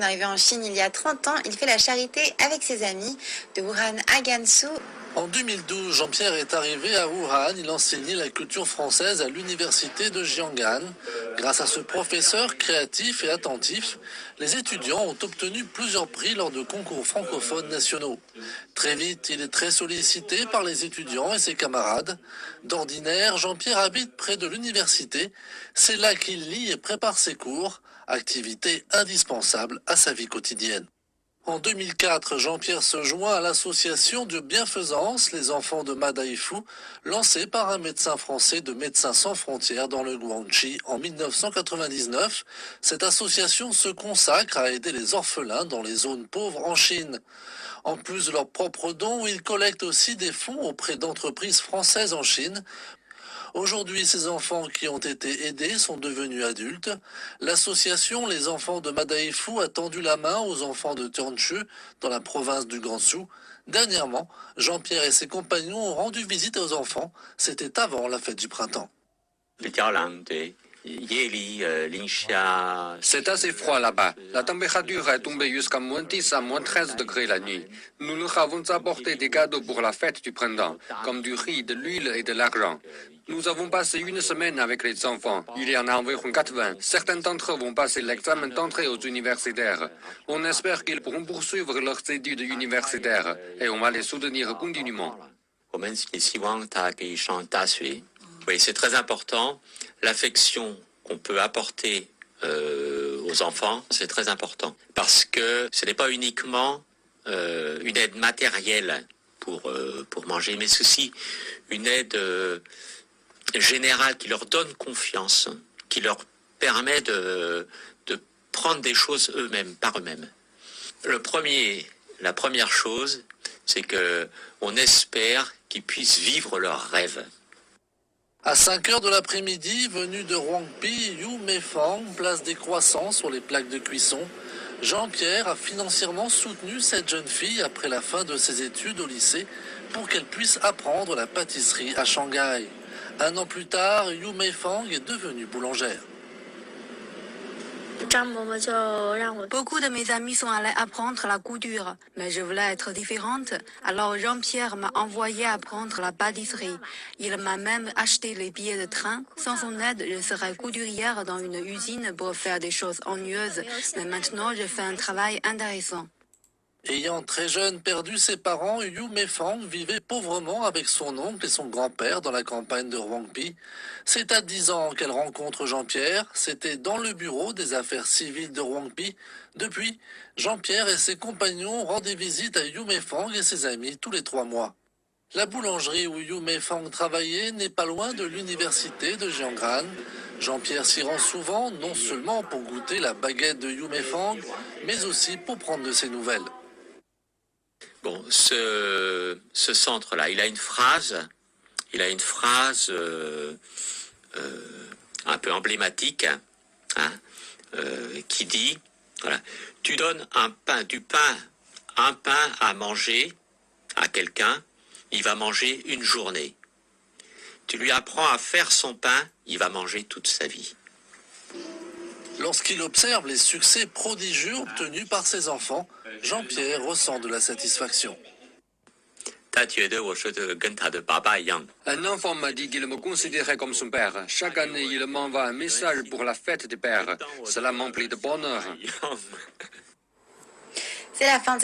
Arrivé en Chine il y a 30 ans, il fait la charité avec ses amis de Wuhan à Gansu. En 2012, Jean-Pierre est arrivé à Wuhan. Il enseignait la culture française à l'université de Jianghan. Grâce à ce professeur créatif et attentif, les étudiants ont obtenu plusieurs prix lors de concours francophones nationaux. Très vite, il est très sollicité par les étudiants et ses camarades. D'ordinaire, Jean-Pierre habite près de l'université. C'est là qu'il lit et prépare ses cours, activité indispensable à sa vie quotidienne. En 2004, Jean-Pierre se joint à l'association de bienfaisance Les Enfants de Madaïfu, lancée par un médecin français de Médecins sans frontières dans le Guangxi en 1999. Cette association se consacre à aider les orphelins dans les zones pauvres en Chine. En plus de leurs propres dons, ils collectent aussi des fonds auprès d'entreprises françaises en Chine. Aujourd'hui, ces enfants qui ont été aidés sont devenus adultes. L'association Les Enfants de Madaïfu a tendu la main aux enfants de Tianchu, dans la province du Gansu. Dernièrement, Jean-Pierre et ses compagnons ont rendu visite aux enfants. C'était avant la fête du printemps. C'est assez froid là-bas. La température est tombée jusqu'à -10 à -13 degrés la nuit. Nous leur avons apporté des cadeaux pour la fête du printemps, comme du riz, de l'huile et de l'argent. Nous avons passé une semaine avec les enfants. Il y en a environ 80. Certains d'entre eux vont passer l'examen d'entrée aux universitaires. On espère qu'ils pourront poursuivre leurs études universitaires et on va les soutenir continuellement. Oui, c'est très important. L'affection qu'on peut apporter aux enfants, c'est très important. Parce que ce n'est pas uniquement une aide matérielle pour manger, mais c'est aussi une aide générale qui leur donne confiance, qui leur permet de prendre des choses eux-mêmes, par eux-mêmes. La première chose, c'est que on espère qu'ils puissent vivre leurs rêves. À 5 heures de l'après-midi, venu de Huangpi, Yu Meifang place des croissants sur les plaques de cuisson. Jean-Pierre a financièrement soutenu cette jeune fille après la fin de ses études au lycée pour qu'elle puisse apprendre la pâtisserie à Shanghai. Un an plus tard, Yu Meifang est devenue boulangère. Beaucoup de mes amis sont allés apprendre la couture, mais je voulais être différente. Alors Jean-Pierre m'a envoyé apprendre la pâtisserie. Il m'a même acheté les billets de train. Sans son aide, je serais couturière dans une usine pour faire des choses ennuyeuses. Mais maintenant, je fais un travail intéressant. Ayant très jeune perdu ses parents, Yu Meifang vivait pauvrement avec son oncle et son grand-père dans la campagne de Huangpi. C'est à 10 ans qu'elle rencontre Jean-Pierre. C'était dans le bureau des affaires civiles de Huangpi. Depuis, Jean-Pierre et ses compagnons rendaient visite à Yu Meifang et ses amis tous les 3 mois. La boulangerie où Yu Meifang travaillait n'est pas loin de l'université de Jianghan. Jean-Pierre s'y rend souvent, non seulement pour goûter la baguette de Yu Meifang, mais aussi pour prendre de ses nouvelles. Bon, ce centre-là, il a une phrase un peu emblématique, qui dit, voilà, tu donnes un pain à manger à quelqu'un, il va manger une journée. Tu lui apprends à faire son pain, il va manger toute sa vie. Lorsqu'il observe les succès prodigieux obtenus par ses enfants, Jean-Pierre ressent de la satisfaction. Un enfant m'a dit qu'il me considérait comme son père. Chaque année, il m'envoie un message pour la fête des pères. Cela m'emplit de bonheur. C'est la fin de